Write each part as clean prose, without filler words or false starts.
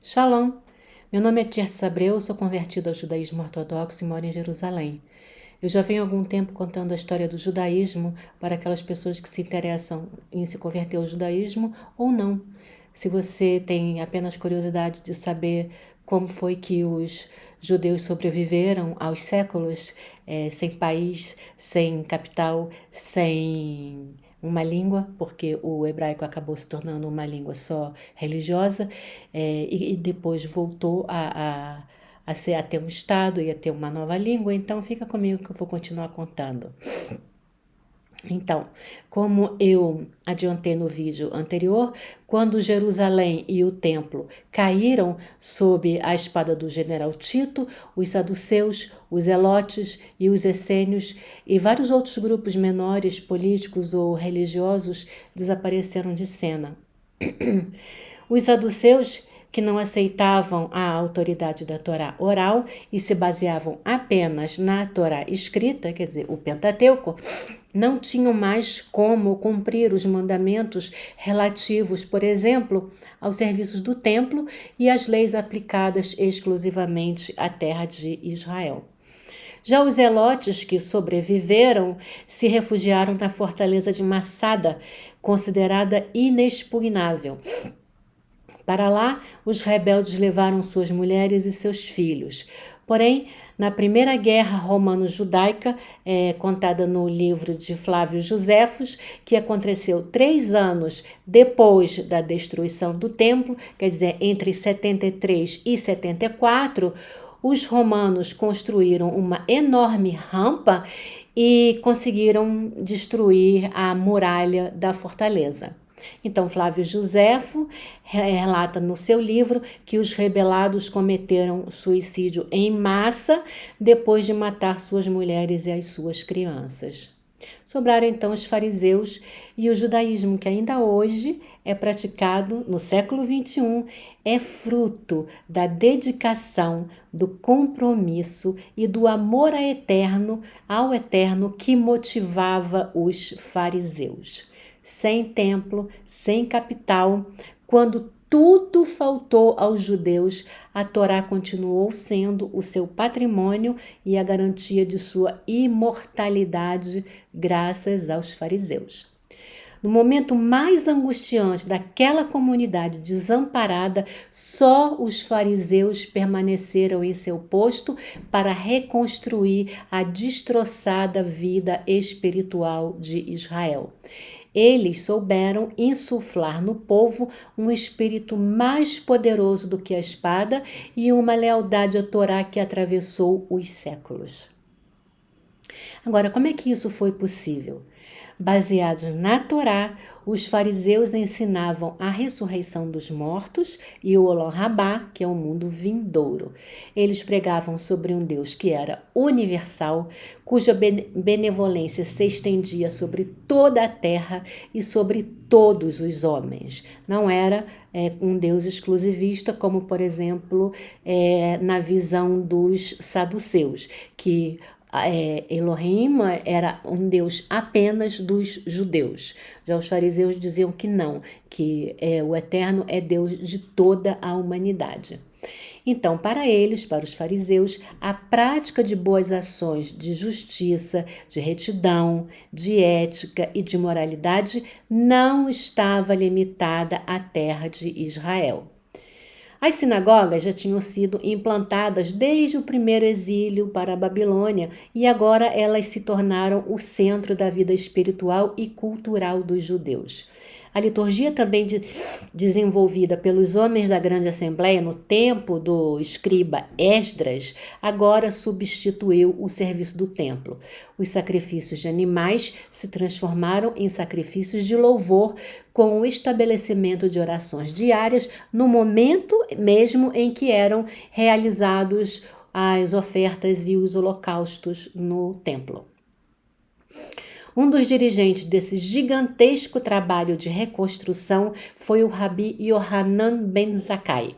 Shalom! Meu nome é Tirtz Abreu, sou convertido ao judaísmo ortodoxo e moro em Jerusalém. Eu já venho há algum tempo contando a história do judaísmo para aquelas pessoas que se interessam em se converter ao judaísmo ou não. Se você tem apenas curiosidade de saber como foi que os judeus sobreviveram aos séculos, sem país, sem capital, sem uma língua, porque o hebraico acabou se tornando uma língua só religiosa, e depois voltou a ter um estado e a ter uma nova língua. Então fica comigo que eu vou continuar contando. Então, como eu adiantei no vídeo anterior, quando Jerusalém e o templo caíram sob a espada do general Tito, os saduceus, os zelotes e os essênios e vários outros grupos menores, políticos ou religiosos, desapareceram de cena. Os saduceus, que não aceitavam a autoridade da Torá oral e se baseavam apenas na Torá escrita, quer dizer, o Pentateuco, não tinham mais como cumprir os mandamentos relativos, por exemplo, aos serviços do templo e às leis aplicadas exclusivamente à terra de Israel. Já os zelotes que sobreviveram se refugiaram na fortaleza de Massada, considerada inexpugnável. Para lá, os rebeldes levaram suas mulheres e seus filhos. Porém, na Primeira Guerra Romano-Judaica, contada no livro de Flávio Josefos, que aconteceu 3 anos depois da destruição do templo, quer dizer, entre 73 e 74, os romanos construíram uma enorme rampa e conseguiram destruir a muralha da fortaleza. Então, Flávio Josefo relata no seu livro que os rebelados cometeram suicídio em massa depois de matar suas mulheres e as suas crianças. Sobraram então os fariseus e o judaísmo, que ainda hoje é praticado no século XXI, é fruto da dedicação, do compromisso e do amor ao eterno que motivava os fariseus. Sem templo, sem capital, quando tudo faltou aos judeus, a Torá continuou sendo o seu patrimônio e a garantia de sua imortalidade, graças aos fariseus. No momento mais angustiante daquela comunidade desamparada, só os fariseus permaneceram em seu posto para reconstruir a destroçada vida espiritual de Israel. Eles souberam insuflar no povo um espírito mais poderoso do que a espada e uma lealdade à Torá que atravessou os séculos. Agora, como é que isso foi possível? Baseados na Torá, os fariseus ensinavam a ressurreição dos mortos e o Olam Rabá, que é o mundo vindouro. Eles pregavam sobre um Deus que era universal, cuja benevolência se estendia sobre toda a terra e sobre todos os homens. Não era um Deus exclusivista, como, por exemplo, na visão dos saduceus, que Elohim era um Deus apenas dos judeus. Já os fariseus diziam que não, que o Eterno é Deus de toda a humanidade. Então, para eles, para os fariseus, a prática de boas ações, de justiça, de retidão, de ética e de moralidade não estava limitada à terra de Israel. As sinagogas já tinham sido implantadas desde o primeiro exílio para a Babilônia e agora elas se tornaram o centro da vida espiritual e cultural dos judeus. A liturgia também desenvolvida pelos homens da grande assembleia no tempo do escriba Esdras, agora substituiu o serviço do templo. Os sacrifícios de animais se transformaram em sacrifícios de louvor, com o estabelecimento de orações diárias no momento mesmo em que eram realizados as ofertas e os holocaustos no templo. Um dos dirigentes desse gigantesco trabalho de reconstrução foi o Rabi Yohanan ben Zakkai.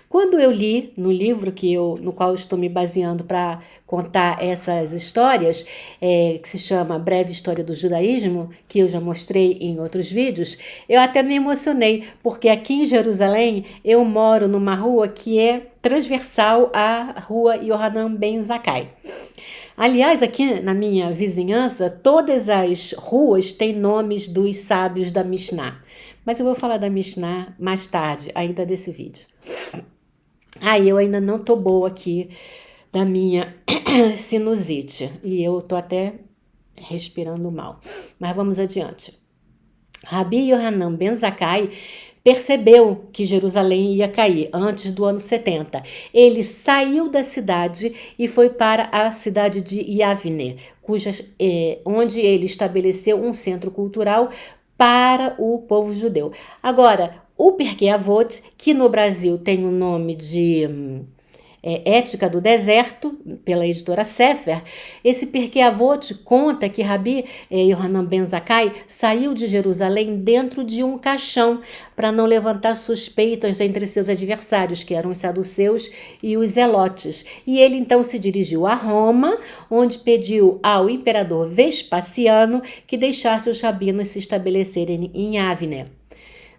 Quando eu li no livro no qual eu estou me baseando para contar essas histórias, que se chama Breve História do Judaísmo, que eu já mostrei em outros vídeos, eu até me emocionei, porque aqui em Jerusalém eu moro numa rua que é transversal à rua Yohanan Ben Zakkai. Aliás, aqui na minha vizinhança, todas as ruas têm nomes dos sábios da Mishnah. Mas eu vou falar da Mishnah mais tarde, ainda desse vídeo. Eu ainda não tô boa aqui da minha sinusite. E eu tô até respirando mal. Mas vamos adiante. Rabi Yohanan Ben Zakkai percebeu que Jerusalém ia cair antes do ano 70. Ele saiu da cidade e foi para a cidade de Yavne, onde ele estabeleceu um centro cultural para o povo judeu. Agora, o Pirkei Avot, que no Brasil tem o nome de Ética do Deserto, pela editora Sefer, esse Pirkei Avot conta que Rabi Yohanan Ben Zakkai saiu de Jerusalém dentro de um caixão para não levantar suspeitas entre seus adversários, que eram os saduceus e os zelotes. E ele então se dirigiu a Roma, onde pediu ao imperador Vespasiano que deixasse os rabinos se estabelecerem em Yavne.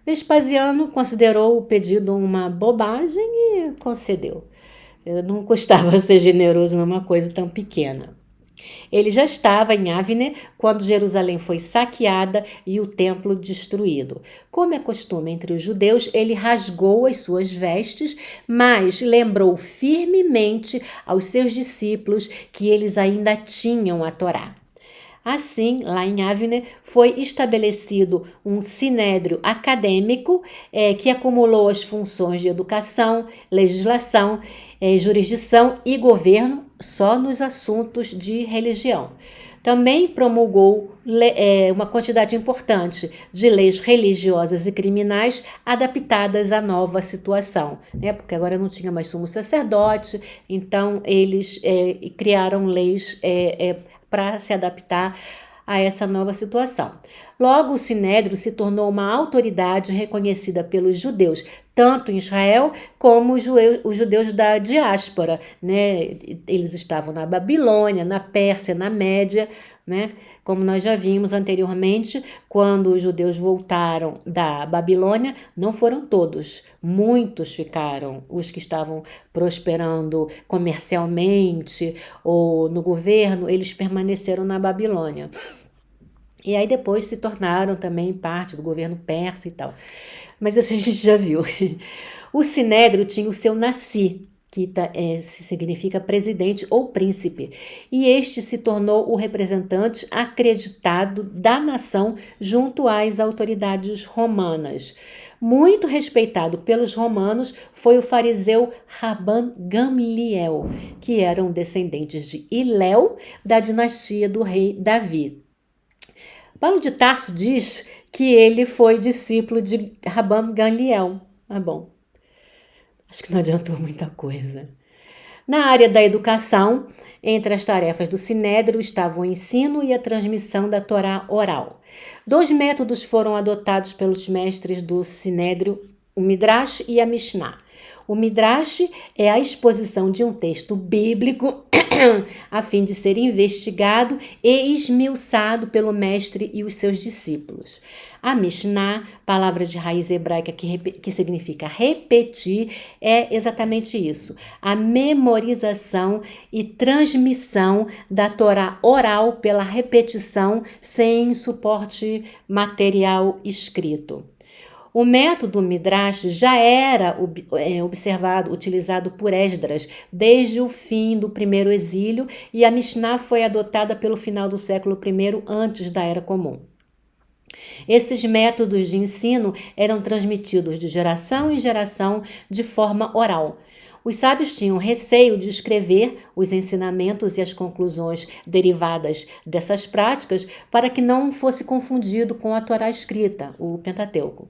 Vespasiano considerou o pedido uma bobagem e concedeu. Não custava ser generoso numa coisa tão pequena. Ele já estava em Yavne quando Jerusalém foi saqueada e o templo destruído. Como é costume entre os judeus, ele rasgou as suas vestes, mas lembrou firmemente aos seus discípulos que eles ainda tinham a Torá. Assim, lá em Yavne, foi estabelecido um sinédrio acadêmico que acumulou as funções de educação, legislação, jurisdição e governo só nos assuntos de religião. Também promulgou uma quantidade importante de leis religiosas e criminais adaptadas à nova situação, né? Porque agora não tinha mais sumo sacerdote, então eles criaram leis para se adaptar a essa nova situação. Logo, o Sinédrio se tornou uma autoridade reconhecida pelos judeus, tanto em Israel como os judeus da diáspora, né? Eles estavam na Babilônia, na Pérsia, na Média, né? Como nós já vimos anteriormente, quando os judeus voltaram da Babilônia, não foram todos, muitos ficaram, os que estavam prosperando comercialmente ou no governo, eles permaneceram na Babilônia. E aí depois se tornaram também parte do governo persa e tal. Mas isso a gente já viu. O Sinédrio tinha o seu nasci, que significa presidente ou príncipe, e este se tornou o representante acreditado da nação junto às autoridades romanas. Muito respeitado pelos romanos foi o fariseu Rabban Gamliel, que eram descendentes de Hilel, da dinastia do rei Davi. Paulo de Tarso diz que ele foi discípulo de Rabban Gamliel. Bom, acho que não adiantou muita coisa. Na área da educação, entre as tarefas do Sinédrio estavam o ensino e a transmissão da Torá oral. 2 métodos foram adotados pelos mestres do Sinédrio, o Midrash e a Mishnah. O Midrash é a exposição de um texto bíblico a fim de ser investigado e esmiuçado pelo mestre e os seus discípulos. A Mishnah, palavra de raiz hebraica que significa repetir, é exatamente isso. A memorização e transmissão da Torá oral pela repetição sem suporte material escrito. O método Midrash já era utilizado por Esdras desde o fim do primeiro exílio e a Mishnah foi adotada pelo final do século I antes da Era Comum. Esses métodos de ensino eram transmitidos de geração em geração de forma oral. Os sábios tinham receio de escrever os ensinamentos e as conclusões derivadas dessas práticas para que não fosse confundido com a Torá escrita, o Pentateuco.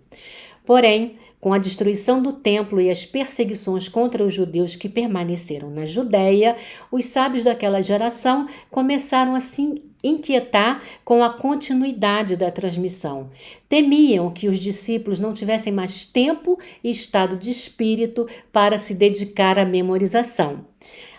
Porém, com a destruição do templo e as perseguições contra os judeus que permaneceram na Judéia, os sábios daquela geração começaram a se inquietar com a continuidade da transmissão. Temiam que os discípulos não tivessem mais tempo e estado de espírito para se dedicar à memorização.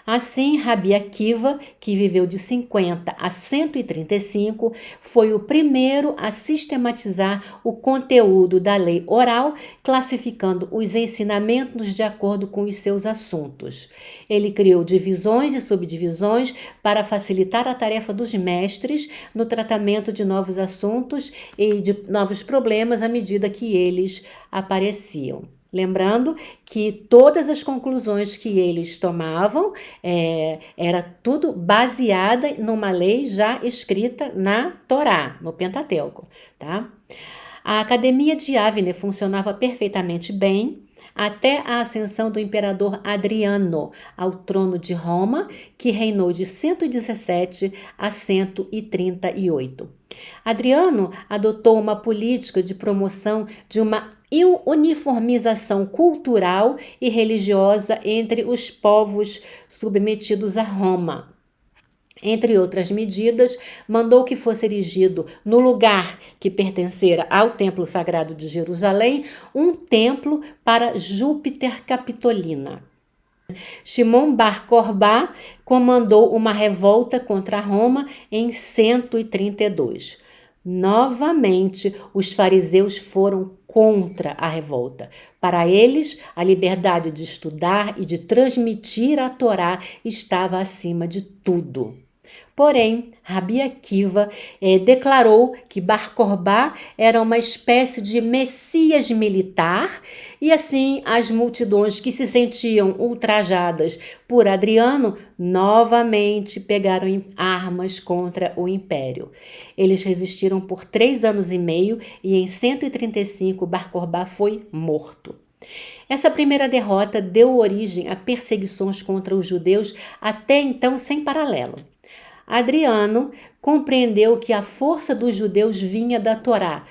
Assim, Rabi Akiva, que viveu de 50 a 135, foi o primeiro a sistematizar o conteúdo da lei oral, classificando os ensinamentos de acordo com os seus assuntos. Ele criou divisões e subdivisões para facilitar a tarefa dos mestres no tratamento de novos assuntos e de novos problemas à medida que eles apareciam. Lembrando que todas as conclusões que eles tomavam era tudo baseada numa lei já escrita na Torá, no Pentateuco, tá? A Academia de Yavne funcionava perfeitamente bem até a ascensão do imperador Adriano ao trono de Roma, que reinou de 117 a 138. Adriano adotou uma política de promoção de uma uniformização cultural e religiosa entre os povos submetidos a Roma. Entre outras medidas, mandou que fosse erigido no lugar que pertencera ao Templo Sagrado de Jerusalém um templo para Júpiter Capitolina. Shimon Bar Kokhba comandou uma revolta contra Roma em 132. Novamente, os fariseus foram contra a revolta. Para eles, a liberdade de estudar e de transmitir a Torá estava acima de tudo. Porém, Rabi Akiva declarou que Bar Kokhba era uma espécie de messias militar e assim as multidões que se sentiam ultrajadas por Adriano novamente pegaram armas contra o império. Eles resistiram por 3 anos e meio e em 135 Bar Kokhba foi morto. Essa primeira derrota deu origem a perseguições contra os judeus até então sem paralelo. Adriano compreendeu que a força dos judeus vinha da Torá.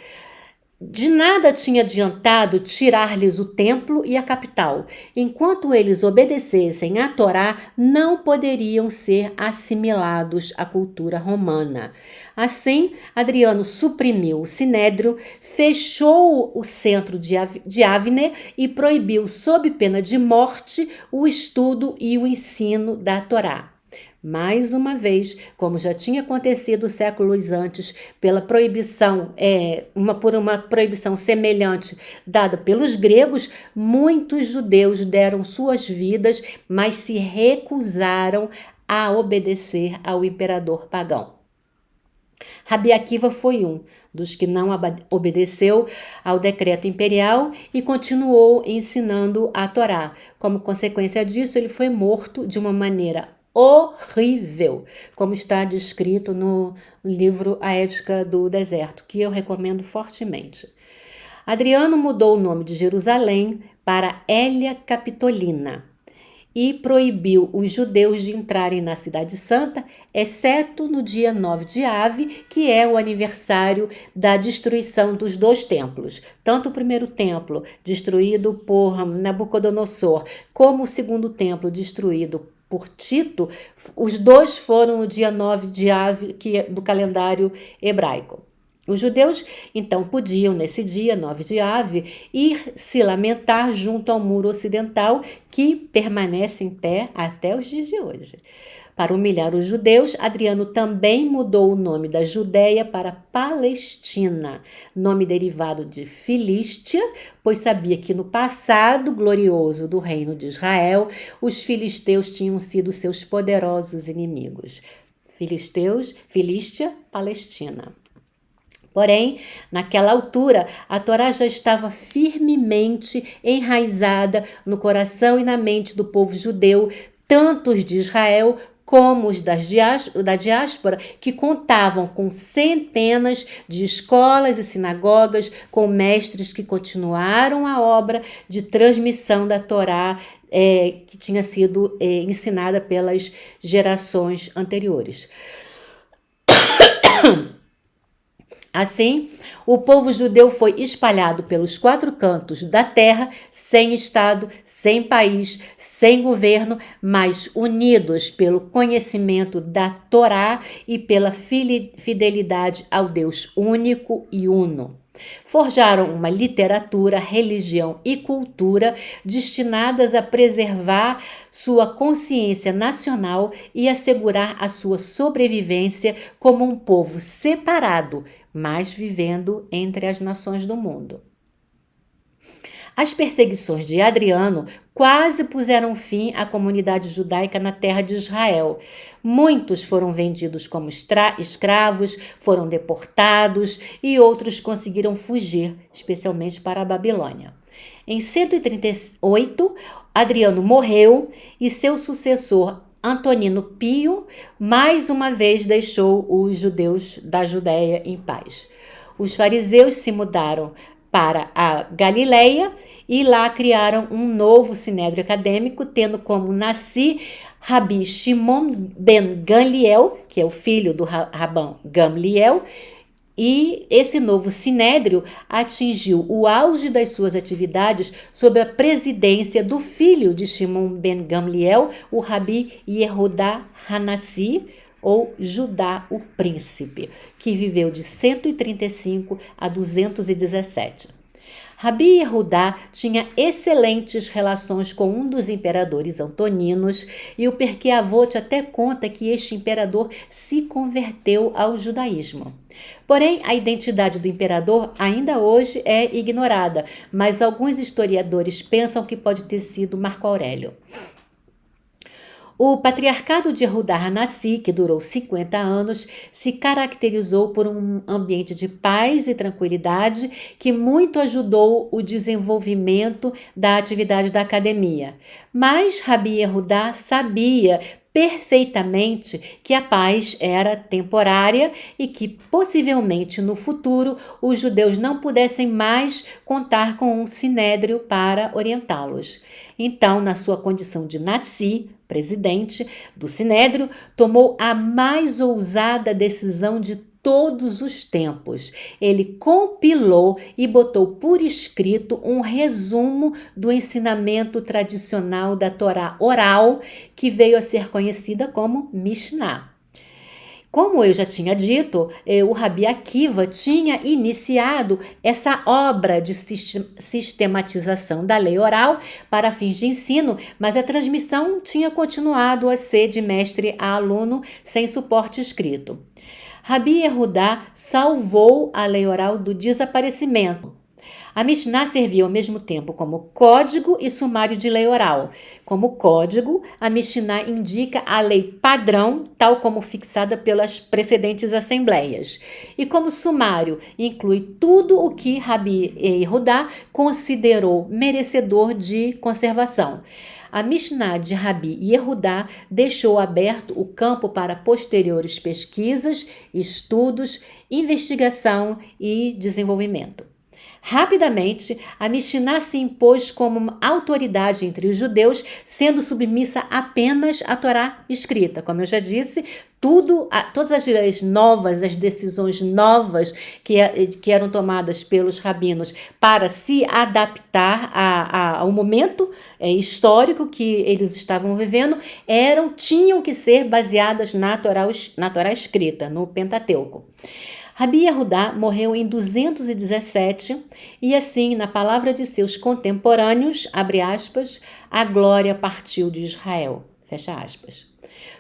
De nada tinha adiantado tirar-lhes o templo e a capital. Enquanto eles obedecessem à Torá, não poderiam ser assimilados à cultura romana. Assim, Adriano suprimiu o Sinédrio, fechou o centro de Yavne e proibiu, sob pena de morte, o estudo e o ensino da Torá. Mais uma vez, como já tinha acontecido séculos antes, por uma proibição semelhante dada pelos gregos, muitos judeus deram suas vidas, mas se recusaram a obedecer ao imperador pagão. Rabi Akiva foi um dos que não obedeceu ao decreto imperial e continuou ensinando a Torá. Como consequência disso, ele foi morto de uma maneira horrível, como está descrito no livro A Ética do Deserto, que eu recomendo fortemente. Adriano mudou o nome de Jerusalém para Hélia Capitolina e proibiu os judeus de entrarem na Cidade Santa, exceto no dia 9 de Ave, que é o aniversário da destruição dos 2 templos. Tanto o primeiro templo, destruído por Nabucodonosor, como o segundo templo, destruído por Tito, os 2 foram no dia 9 de Ave, que é do calendário hebraico. Os judeus, então, podiam, nesse dia 9 de Ave, ir se lamentar junto ao muro ocidental, que permanece em pé até os dias de hoje. Para humilhar os judeus, Adriano também mudou o nome da Judéia para Palestina, nome derivado de Filístia, pois sabia que no passado glorioso do reino de Israel, os filisteus tinham sido seus poderosos inimigos. Filístia, Palestina. Porém, naquela altura, a Torá já estava firmemente enraizada no coração e na mente do povo judeu, tanto os de Israel como os da diáspora, que contavam com centenas de escolas e sinagogas, com mestres que continuaram a obra de transmissão da Torá que tinha sido ensinada pelas gerações anteriores. Assim, o povo judeu foi espalhado pelos 4 cantos da terra, sem Estado, sem país, sem governo, mas unidos pelo conhecimento da Torá e pela fidelidade ao Deus único e uno. Forjaram uma literatura, religião e cultura destinadas a preservar sua consciência nacional e assegurar a sua sobrevivência como um povo separado, mas vivendo entre as nações do mundo. As perseguições de Adriano quase puseram fim à comunidade judaica na terra de Israel. Muitos foram vendidos como escravos, foram deportados e outros conseguiram fugir, especialmente para a Babilônia. Em 138, Adriano morreu e seu sucessor, Antonino Pio, mais uma vez deixou os judeus da Judéia em paz. Os fariseus se mudaram para a Galileia e lá criaram um novo sinédrio acadêmico, tendo como nasci Rabi Shimon ben Gamliel, que é o filho do Rabban Gamliel, e esse novo sinédrio atingiu o auge das suas atividades sob a presidência do filho de Shimon ben Gamliel, o Rabi Yehudá Hanassi, ou Judá o Príncipe, que viveu de 135 a 217. Rabi Yehudá tinha excelentes relações com um dos imperadores antoninos e o Pirkei Avot até conta que este imperador se converteu ao judaísmo. Porém, a identidade do imperador ainda hoje é ignorada, mas alguns historiadores pensam que pode ter sido Marco Aurélio. O patriarcado de Yehudá Hanassi, que durou 50 anos, se caracterizou por um ambiente de paz e tranquilidade que muito ajudou o desenvolvimento da atividade da academia. Mas Rabi Yehudá sabia perfeitamente que a paz era temporária e que possivelmente no futuro os judeus não pudessem mais contar com um sinédrio para orientá-los. Então, na sua condição de nasci, presidente do sinédrio, tomou a mais ousada decisão de todos os tempos. Ele compilou e botou por escrito um resumo do ensinamento tradicional da Torá oral, que veio a ser conhecida como Mishnah. Como eu já tinha dito, o Rabi Akiva tinha iniciado essa obra de sistematização da lei oral para fins de ensino, mas a transmissão tinha continuado a ser de mestre a aluno sem suporte escrito. Rabi Yehudá salvou a lei oral do desaparecimento. A Mishnah servia ao mesmo tempo como código e sumário de lei oral. Como código, a Mishnah indica a lei padrão, tal como fixada pelas precedentes assembleias. E como sumário, inclui tudo o que Rabi Yehudá considerou merecedor de conservação. A Mishnah de Rabi Yehudá deixou aberto o campo para posteriores pesquisas, estudos, investigação e desenvolvimento. Rapidamente, a Mishnah se impôs como autoridade entre os judeus, sendo submissa apenas à Torá escrita. Como eu já disse, todas as leis novas, as decisões novas que eram tomadas pelos rabinos para se adaptar ao momento histórico que eles estavam vivendo, tinham que ser baseadas na Torá escrita, no Pentateuco. Rabi Yehudá morreu em 217 e assim, na palavra de seus contemporâneos, abre aspas, a glória partiu de Israel, fecha aspas.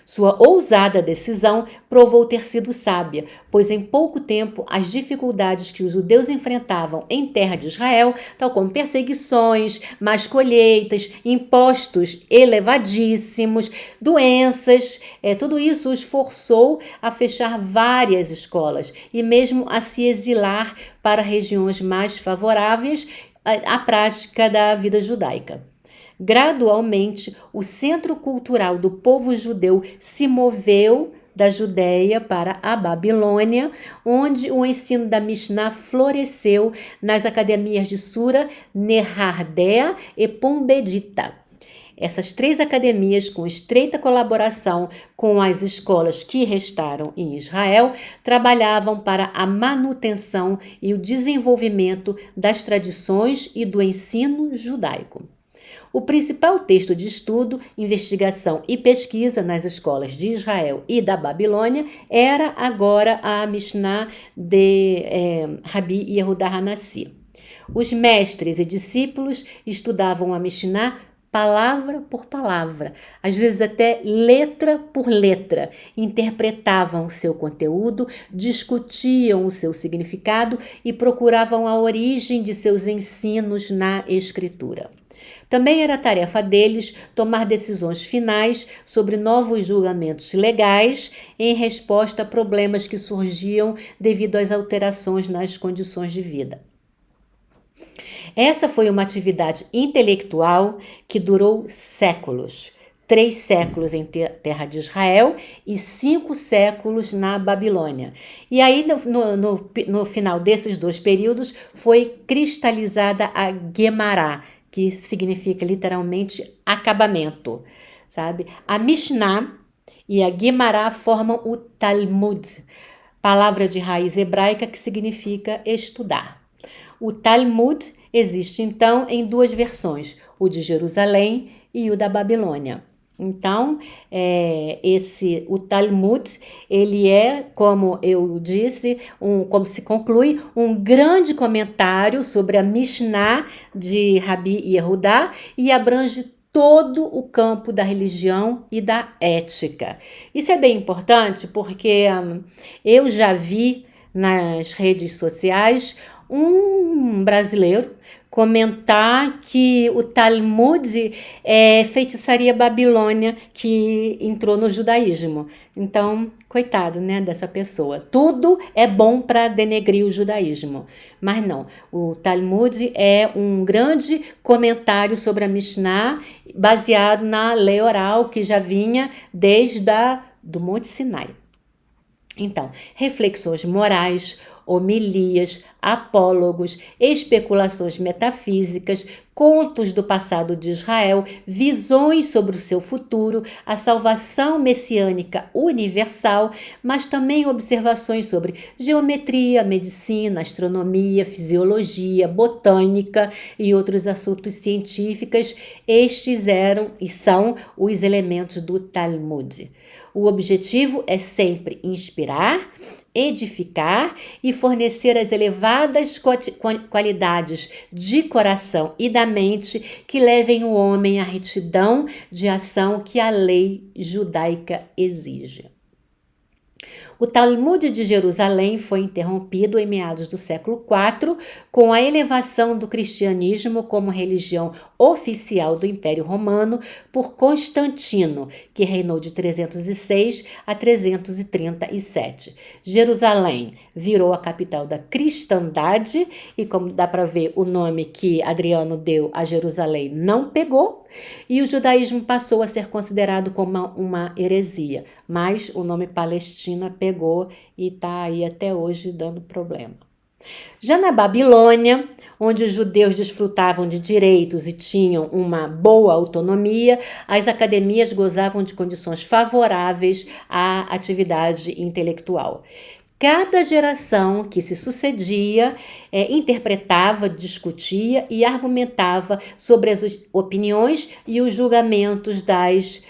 Sua ousada decisão provou ter sido sábia, pois em pouco tempo as dificuldades que os judeus enfrentavam em terra de Israel, tal como perseguições, más colheitas, impostos elevadíssimos, doenças, tudo isso os forçou a fechar várias escolas e mesmo a se exilar para regiões mais favoráveis à prática da vida judaica. Gradualmente, o centro cultural do povo judeu se moveu da Judéia para a Babilônia, onde o ensino da Mishnah floresceu nas academias de Sura, Nehardea e Pumbedita. Essas 3 academias, com estreita colaboração com as escolas que restaram em Israel, trabalhavam para a manutenção e o desenvolvimento das tradições e do ensino judaico. O principal texto de estudo, investigação e pesquisa nas escolas de Israel e da Babilônia era agora a Mishnah de Rabi Yehuda Hanassi. Os mestres e discípulos estudavam a Mishnah palavra por palavra, às vezes até letra por letra, interpretavam seu conteúdo, discutiam o seu significado e procuravam a origem de seus ensinos na Escritura. Também era tarefa deles tomar decisões finais sobre novos julgamentos legais em resposta a problemas que surgiam devido às alterações nas condições de vida. Essa foi uma atividade intelectual que durou séculos. 3 séculos em terra de Israel e 5 séculos na Babilônia. E aí, no final desses 2 períodos, foi cristalizada a Guemará, que significa literalmente acabamento, sabe? A Mishnah e a Guemará formam o Talmud, palavra de raiz hebraica que significa estudar. O Talmud existe, então, em 2 versões, o de Jerusalém e o da Babilônia. Então, o Talmud, ele é, como eu disse, como se conclui, um grande comentário sobre a Mishnah de Rabi Yehuda e abrange todo o campo da religião e da ética. Isso é bem importante porque eu já vi nas redes sociais um brasileiro comentar que o Talmud é feitiçaria babilônia que entrou no judaísmo. Então, coitado, né, dessa pessoa. Tudo é bom para denegrir o judaísmo. Mas não, o Talmud é um grande comentário sobre a Mishnah baseado na lei oral que já vinha desde do Monte Sinai. Então, reflexões morais, homilias, apólogos, especulações metafísicas, contos do passado de Israel, visões sobre o seu futuro, a salvação messiânica universal, mas também observações sobre geometria, medicina, astronomia, fisiologia, botânica e outros assuntos científicos. Estes eram e são os elementos do Talmud. O objetivo é sempre inspirar, edificar e fornecer as elevadas qualidades de coração e da mente que levem o homem à retidão de ação que a lei judaica exige. O Talmud de Jerusalém foi interrompido em meados do século IV com a elevação do cristianismo como religião oficial do Império Romano por Constantino, que reinou de 306 a 337. Jerusalém virou a capital da cristandade e, como dá para ver, o nome que Adriano deu a Jerusalém não pegou, e o judaísmo passou a ser considerado como uma heresia, mas o nome Palestina pegou e está aí até hoje dando problema. Já na Babilônia, onde os judeus desfrutavam de direitos e tinham uma boa autonomia, as academias gozavam de condições favoráveis à atividade intelectual. Cada geração que se sucedia interpretava, discutia e argumentava sobre as opiniões e os julgamentos das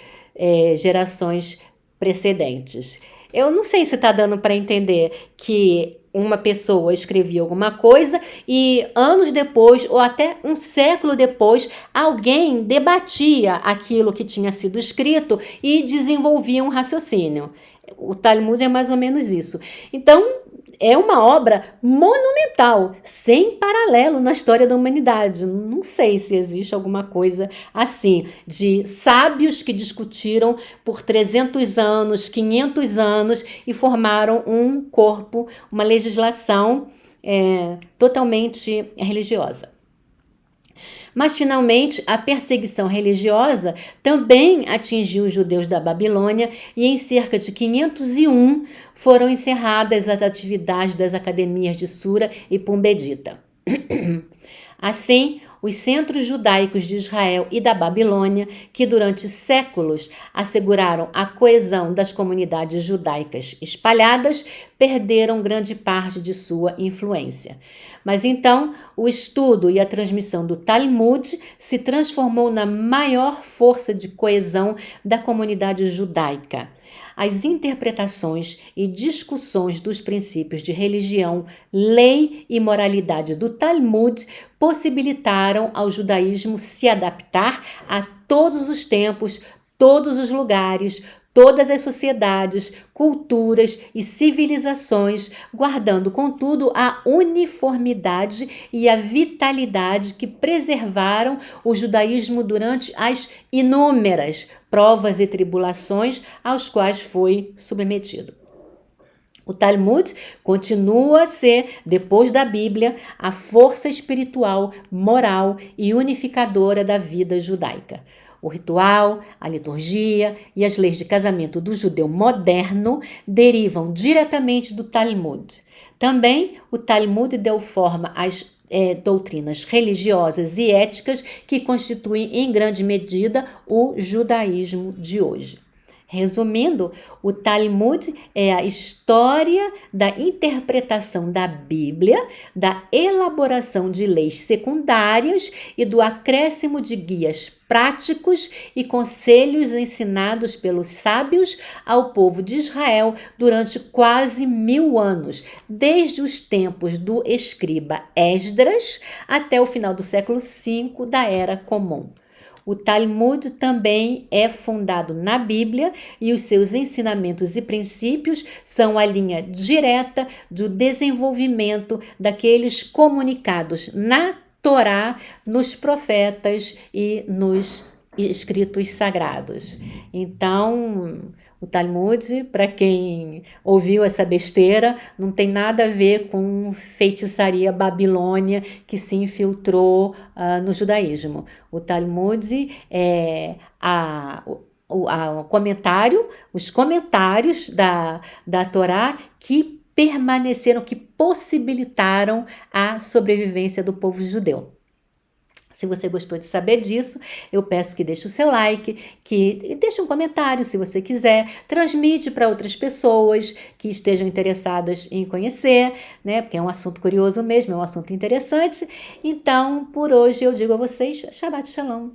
gerações precedentes. Eu não sei se está dando para entender que uma pessoa escrevia alguma coisa e anos depois, ou até um século depois, alguém debatia aquilo que tinha sido escrito e desenvolvia um raciocínio. O Talmud é mais ou menos isso. Então, é uma obra monumental, sem paralelo na história da humanidade. Não sei se existe alguma coisa assim, de sábios que discutiram por 300 anos, 500 anos e formaram um corpo, uma legislação totalmente religiosa. Mas, finalmente, a perseguição religiosa também atingiu os judeus da Babilônia e em cerca de 501 foram encerradas as atividades das academias de Sura e Pumbedita. Assim, os centros judaicos de Israel e da Babilônia, que durante séculos asseguraram a coesão das comunidades judaicas espalhadas, perderam grande parte de sua influência. Mas então, o estudo e a transmissão do Talmud se transformou na maior força de coesão da comunidade judaica. As interpretações e discussões dos princípios de religião, lei e moralidade do Talmud possibilitaram ao judaísmo se adaptar a todos os tempos, todos os lugares, todas as sociedades, culturas e civilizações, guardando, contudo, a uniformidade e a vitalidade que preservaram o judaísmo durante as inúmeras provas e tribulações aos quais foi submetido. O Talmud continua a ser, depois da Bíblia, a força espiritual, moral e unificadora da vida judaica. O ritual, a liturgia e as leis de casamento do judeu moderno derivam diretamente do Talmud. Também o Talmud deu forma às doutrinas religiosas e éticas que constituem em grande medida o judaísmo de hoje. Resumindo, o Talmud é a história da interpretação da Bíblia, da elaboração de leis secundárias e do acréscimo de guias práticos e conselhos ensinados pelos sábios ao povo de Israel durante quase 1000 anos, desde os tempos do escriba Esdras até o final do século V da Era Comum. O Talmud também é fundado na Bíblia e os seus ensinamentos e princípios são a linha direta do desenvolvimento daqueles comunicados na Torá, nos profetas e nos escritos sagrados. Então, o Talmud, para quem ouviu essa besteira, não tem nada a ver com feitiçaria babilônia que se infiltrou no judaísmo. O Talmud é os comentários da Torá que permaneceram, que possibilitaram a sobrevivência do povo judeu. Se você gostou de saber disso, eu peço que deixe o seu like, que deixe um comentário se você quiser, transmite para outras pessoas que estejam interessadas em conhecer, né? Porque é um assunto curioso mesmo, é um assunto interessante. Então, por hoje eu digo a vocês, Shabbat Shalom.